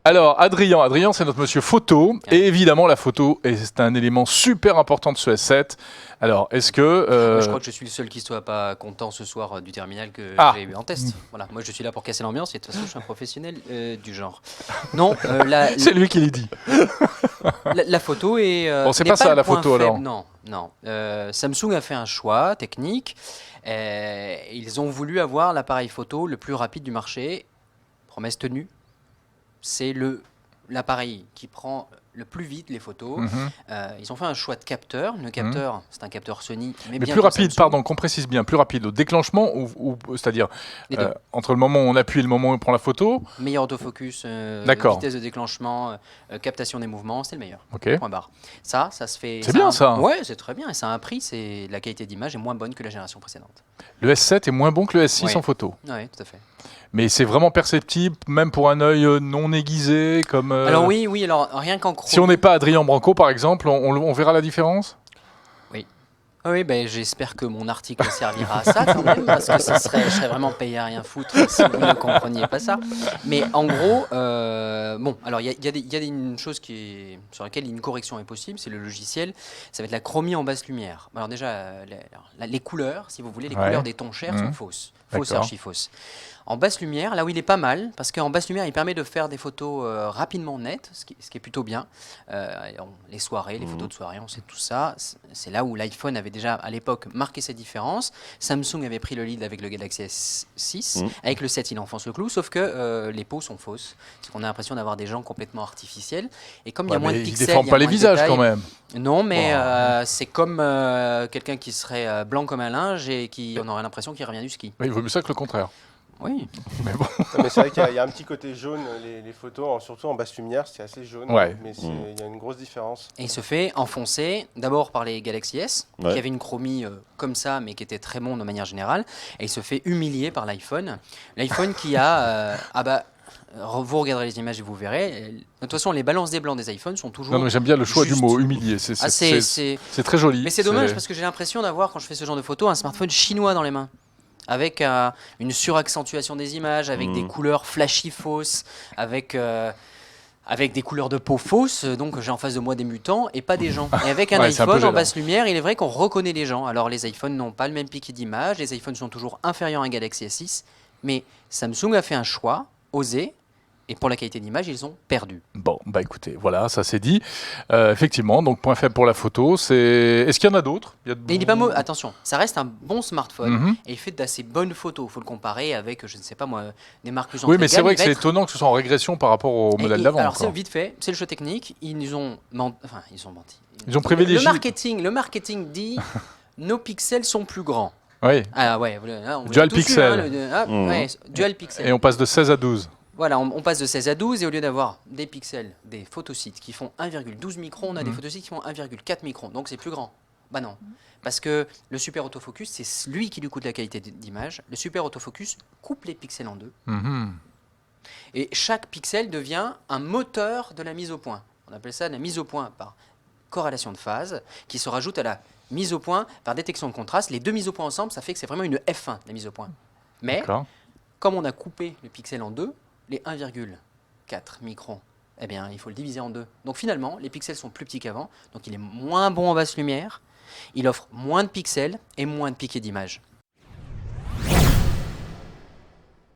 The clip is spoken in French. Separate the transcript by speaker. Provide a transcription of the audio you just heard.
Speaker 1: Alors, Adrien, c'est notre monsieur photo. Et évidemment, la photo est un élément super important de ce S7. Alors, est-ce que...
Speaker 2: Je crois que je suis le seul qui ne soit pas content ce soir du terminal que j'ai eu en test. Voilà, moi, je suis là pour casser l'ambiance et de toute façon, je suis un professionnel du genre. Non,
Speaker 1: c'est lui qui l'a dit.
Speaker 2: La photo est...
Speaker 1: bon, c'est pas ça, la photo, alors.
Speaker 2: Non. Samsung a fait un choix technique. Ils ont voulu avoir l'appareil photo le plus rapide du marché. Promesse tenue. C'est l'appareil qui prend le plus vite les photos. Ils ont fait un choix de capteur. Le capteur, c'est un capteur Sony. Mais bien
Speaker 1: plus rapide, pardon, qu'on précise bien, plus rapide au déclenchement, c'est-à-dire entre le moment où on appuie et le moment où on prend la photo.
Speaker 2: Meilleur autofocus, vitesse de déclenchement, captation des mouvements, c'est le meilleur. Point barre. Ça se fait...
Speaker 1: C'est bien ça.
Speaker 2: Ouais, c'est très bien. Et ça a un prix, la qualité d'image est moins bonne que la génération précédente.
Speaker 1: Le S7 est moins bon que le S6 en photo.
Speaker 2: Oui, tout à fait.
Speaker 1: Mais c'est vraiment perceptible, même pour un œil non aiguisé comme...
Speaker 2: Alors oui, alors rien qu'en chromie...
Speaker 1: Si on n'est pas Adrien Branco, par exemple, on verra la différence ?
Speaker 2: Oui. Oui, j'espère que mon article servira à ça quand même, parce que je serais vraiment payé à rien foutre si vous ne compreniez pas ça. Mais en gros, alors il y a une chose sur laquelle une correction est possible, c'est le logiciel. Ça va être la chromie en basse lumière. Alors déjà, les couleurs, si vous voulez, les couleurs des tons chers sont fausses. Fausses, archi-fausses. En basse lumière, là où il est pas mal, parce qu'en basse lumière, il permet de faire des photos rapidement nettes, ce qui est plutôt bien. Les soirées, les photos de soirée, on sait tout ça. C'est là où l'iPhone avait déjà, à l'époque, marqué ses différences. Samsung avait pris le lead avec le Galaxy S6. Avec le 7, il enfonce le clou, sauf que les peaux sont fausses. Parce qu'on a l'impression d'avoir des gens complètement artificiels. Et comme il y a moins de pixels...
Speaker 1: Ils ne déforment pas les visages quand même.
Speaker 2: Non, mais c'est comme quelqu'un qui serait blanc comme un linge et on aurait l'impression qu'il revient du ski.
Speaker 1: Il vaut mieux ça que le contraire.
Speaker 2: Oui.
Speaker 1: Mais bon.
Speaker 3: Non, mais c'est vrai qu'il y a un petit côté jaune, les photos, surtout en basse lumière, c'est assez jaune.
Speaker 1: Ouais.
Speaker 3: Mais il y a une grosse différence.
Speaker 2: Et il se fait enfoncer d'abord par les Galaxy S, qui avaient une chromie comme ça, mais qui était très bon de manière générale. Et il se fait humilier par l'iPhone. L'iPhone qui a... vous regarderez les images et vous verrez. De toute façon, les balances des blancs des iPhones sont toujours...
Speaker 1: Non, mais j'aime bien le choix du mot humilier. C'est très joli.
Speaker 2: Mais c'est dommage parce que j'ai l'impression d'avoir, quand je fais ce genre de photos, un smartphone chinois dans les mains. Avec une suraccentuation des images, avec des couleurs flashy fausses, avec des couleurs de peau fausses. Donc j'ai en face de moi des mutants et pas des gens. Et avec un iPhone en basse lumière, il est vrai qu'on reconnaît les gens. Alors les iPhones n'ont pas le même piqué d'image, les iPhones sont toujours inférieurs à un Galaxy S6, mais Samsung a fait un choix, osé, et pour la qualité d'image, ils ont perdu.
Speaker 1: Bon, écoutez, voilà, ça c'est dit. Effectivement, donc point faible pour la photo. Est-ce qu'il y en a d'autres ?
Speaker 2: Mais il n'est pas mauvais. Attention, ça reste un bon smartphone et il fait d'assez bonnes photos. Il faut le comparer avec, je ne sais pas moi, des marques plus
Speaker 1: Oui, mais c'est vrai que c'est étonnant que ce soit en régression par rapport au modèle d'avant.
Speaker 2: Alors c'est vite fait, c'est le choix technique. Ils ont menti.
Speaker 1: Ils ont privilégié.
Speaker 2: Le marketing dit nos pixels sont plus grands.
Speaker 1: Oui.
Speaker 2: Ah ouais.
Speaker 1: Dual pixel.
Speaker 2: Dual pixel.
Speaker 1: Et on passe de 16 à 12.
Speaker 2: Voilà, on passe de 16 à 12 et au lieu d'avoir des pixels, des photosites qui font 1,12 microns, on a des photosites qui font 1,4 microns. Donc c'est plus grand. Bah non. Parce que le super autofocus, c'est lui qui lui coûte la qualité d'image. Le super autofocus coupe les pixels en deux. Et chaque pixel devient un moteur de la mise au point. On appelle ça la mise au point par corrélation de phase, qui se rajoute à la mise au point par détection de contraste. Les deux mises au point ensemble, ça fait que c'est vraiment une F1, la mise au point. Mais, comme on a coupé le pixel en deux, les 1,4 microns, eh bien, il faut le diviser en deux. Donc finalement, les pixels sont plus petits qu'avant, donc il est moins bon en basse lumière, il offre moins de pixels et moins de piqué d'image.